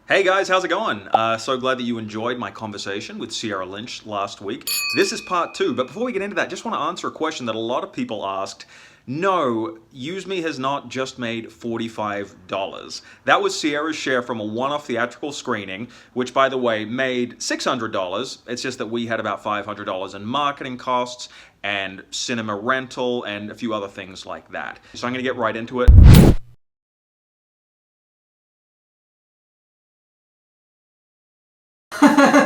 Hey guys, how's it going? So glad that you enjoyed my conversation with Ceara Lynch last week. This is part 2, but before we get into that, just want to answer a question that a lot of people asked. No, Use Me has not just made $45. That was Ceara's share from a one-off theatrical screening, which by the way made $600. It's just that we had about $500 in marketing costs and cinema rental and a few other things like that. So I'm going to get right into it.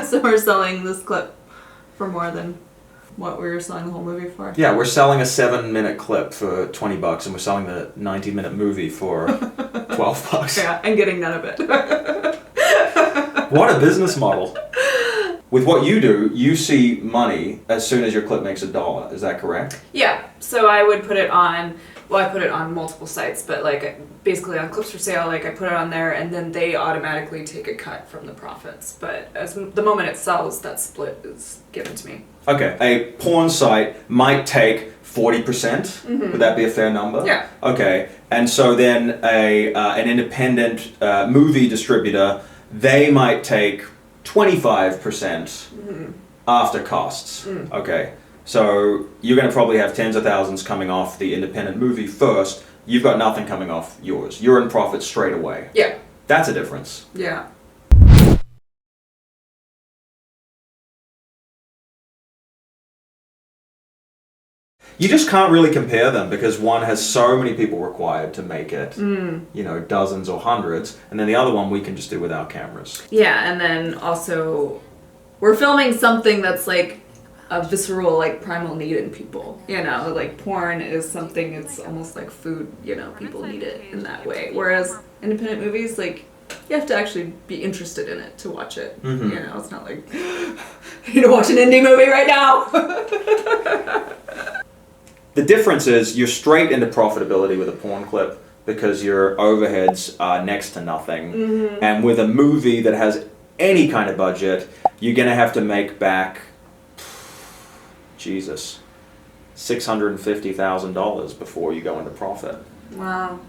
So we're selling this clip for more than what we were selling the whole movie for. Yeah, we're selling a 7-minute clip for $20 and we're selling the 90-minute movie for $12. Yeah, and getting none of it. What a business model. With what you do, you see money as soon as your clip makes $1. Is that correct? Yeah, so I would put it on, well, I put it on multiple sites, but like basically on Clips for Sale, like I put it on there and then they automatically take a cut from the profits. But as the moment it sells, that split is given to me. Okay, a porn site might take 40%. Mm-hmm. Would that be a fair number? Yeah. Okay, and so then an independent movie distributor, they might take 25% after costs. Okay, so you're going to probably have tens of thousands coming off the independent movie first. You've got nothing coming off yours. You're in profit straight away. Yeah. That's a difference. Yeah. You just can't really compare them because one has so many people required to make it, you know, dozens or hundreds, and then the other one we can just do with our cameras. Yeah, and then also we're filming something that's like a visceral, like primal need in people, you know, like porn is something, it's almost like food, you know, people need it in that way. Whereas independent movies, like, you have to actually be interested in it to watch it, you know, it's not like, you need to watch an indie movie right now. The difference is you're straight into profitability with a porn clip because your overheads are next to nothing. And with a movie that has any kind of budget, you're going to have to make back, Jesus, $650,000 before you go into profit. Wow.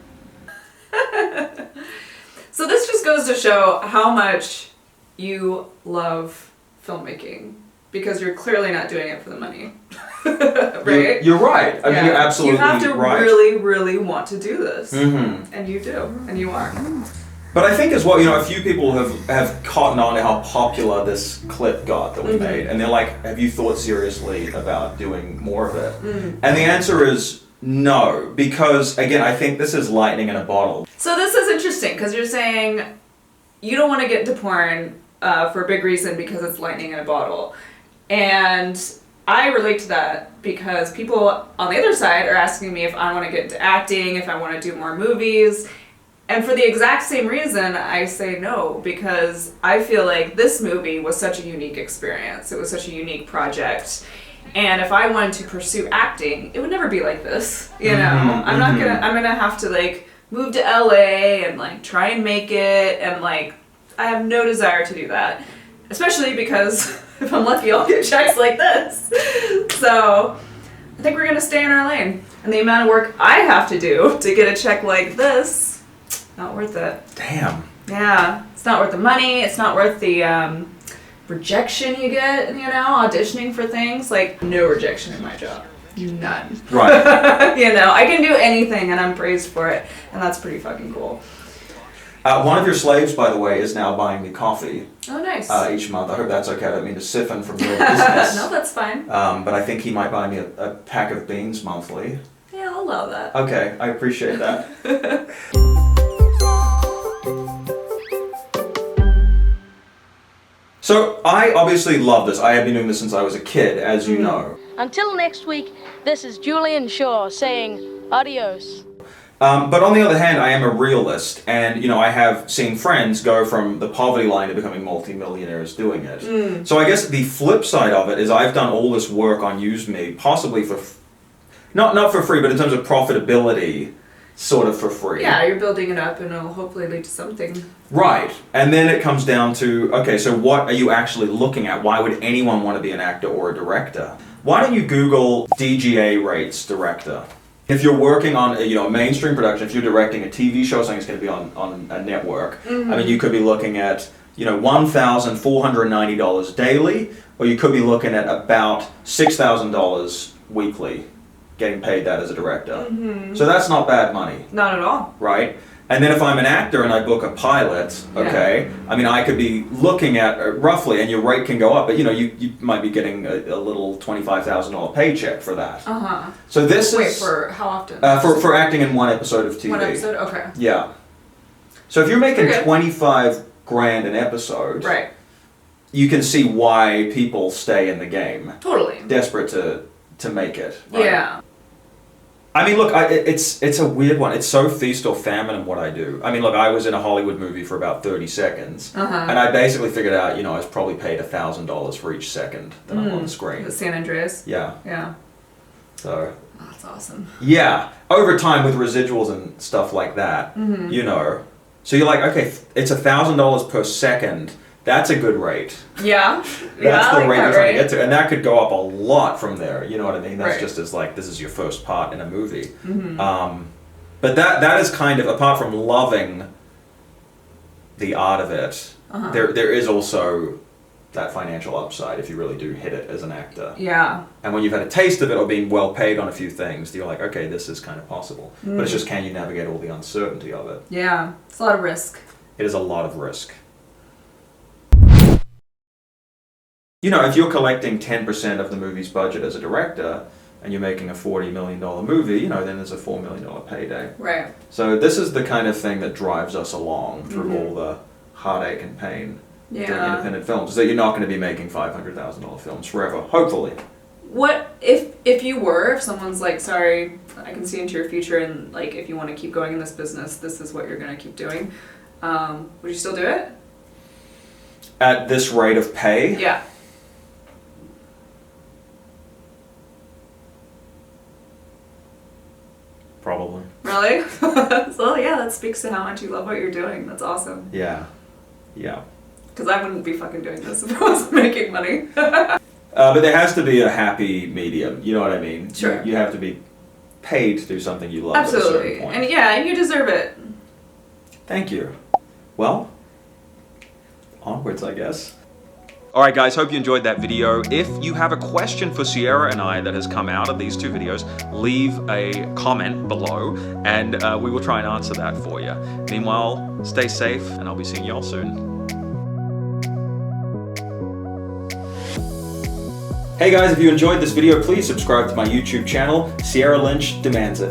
So this just goes to show how much you love filmmaking. Because you're clearly not doing it for the money, right? You're right. I mean, you're absolutely right. You have to really, really want to do this. And you do. And you are. But I think as well, you know, a few people have cottoned on to how popular this clip got that we made. And they're like, have you thought seriously about doing more of it? And the answer is no. Because, again, I think this is lightning in a bottle. So this is interesting because you're saying you don't want to get into porn for a big reason because it's lightning in a bottle. And I relate to that because people on the other side are asking me if I want to get into acting, if I want to do more movies. And for the exact same reason, I say no, because I feel like this movie was such a unique experience. It was such a unique project. And if I wanted to pursue acting, it would never be like this, you know? I'm gonna have to like move to LA and like try and make it, and like I have no desire to do that. Especially because if I'm lucky, I'll get checks like this. So I think we're gonna stay in our lane. And the amount of work I have to do to get a check like this, not worth it. Damn. Yeah, it's not worth the money. It's not worth the rejection you get, you know, auditioning for things. Like, no rejection in my job. None. Right. You know, I can do anything and I'm praised for it. And that's pretty fucking cool. One of your slaves, by the way, is now buying me coffee. Oh, nice. Each month. I hope that's okay. I don't mean to siphon from your business. No, that's fine. But I think he might buy me a pack of beans monthly. Yeah, I'll allow that. Okay, I appreciate that. So, I obviously love this. I have been doing this since I was a kid, as you know. Until next week, this is Julian Shaw saying adios. But on the other hand, I am a realist, and you know, I have seen friends go from the poverty line to becoming multi-millionaires doing it. So I guess the flip side of it is I've done all this work on Use Me, possibly for, not for free, but in terms of profitability, sort of for free. Yeah, you're building it up and it'll hopefully lead to something. Right, and then it comes down to, okay, so what are you actually looking at? Why would anyone want to be an actor or a director? Why don't you Google DGA rates director? If you're working on a mainstream production, if you're directing a TV show, something's going to be on a network, I mean, you could be looking at $1,490 daily, or you could be looking at about $6,000 weekly, getting paid that as a director. So that's not bad money. Not at all. Right? And then if I'm an actor and I book a pilot, okay, I mean, I could be looking at roughly, and your rate can go up, but you might be getting a little $25,000 paycheck for that. So this Wait, is for how often? for acting in one episode of TV. One episode, okay. Yeah. So if you're making 25 grand an episode, Right. you can see why people stay in the game. Totally. Desperate to make it. Right? Yeah. I mean, look, it's a weird one. It's so feast or famine in what I do. I mean, look, I was in a Hollywood movie for about 30 seconds, and I basically figured out, I was probably paid $1,000 for each second that I'm on the screen. The San Andreas? Yeah. Yeah. So. Oh, that's awesome. Yeah. Over time with residuals and stuff like that, So you're like, okay, it's $1,000 per second. That's a good rate. Yeah. That's the I like rate that you're trying rate. to get to. And that could go up a lot from there. You know what I mean? That's Right. just as like, this is your first part in a movie. But that is kind of, apart from loving the art of it, there is also that financial upside if you really do hit it as an actor. Yeah. And when you've had a taste of it or being well paid on a few things, you're like, okay, this is kind of possible. But it's just, can you navigate all the uncertainty of it? Yeah. It's a lot of risk. It is a lot of risk. If you're collecting 10% of the movie's budget as a director, and you're making a $40 million movie, then there's a $4 million payday. Right. So this is the kind of thing that drives us along through all the heartache and pain doing independent films, is that you're not going to be making $500,000 films forever, hopefully. What if someone's like, sorry, I can see into your future, and like if you want to keep going in this business, this is what you're going to keep doing, would you still do it? At this rate of pay? Yeah. Probably. Really? So yeah, that speaks to how much you love what you're doing. That's awesome. Yeah. Yeah. Because I wouldn't be fucking doing this if I wasn't making money. But there has to be a happy medium, you know what I mean? Sure. You have to be paid to do something you love at a certain Absolutely. point. And you deserve it. Thank you. Well, onwards, I guess. All right, guys, hope you enjoyed that video. If you have a question for Ceara and I that has come out of these two videos, leave a comment below, and we will try and answer that for you. Meanwhile, stay safe, and I'll be seeing y'all soon. Hey guys, if you enjoyed this video, please subscribe to my YouTube channel. Ceara Lynch demands it.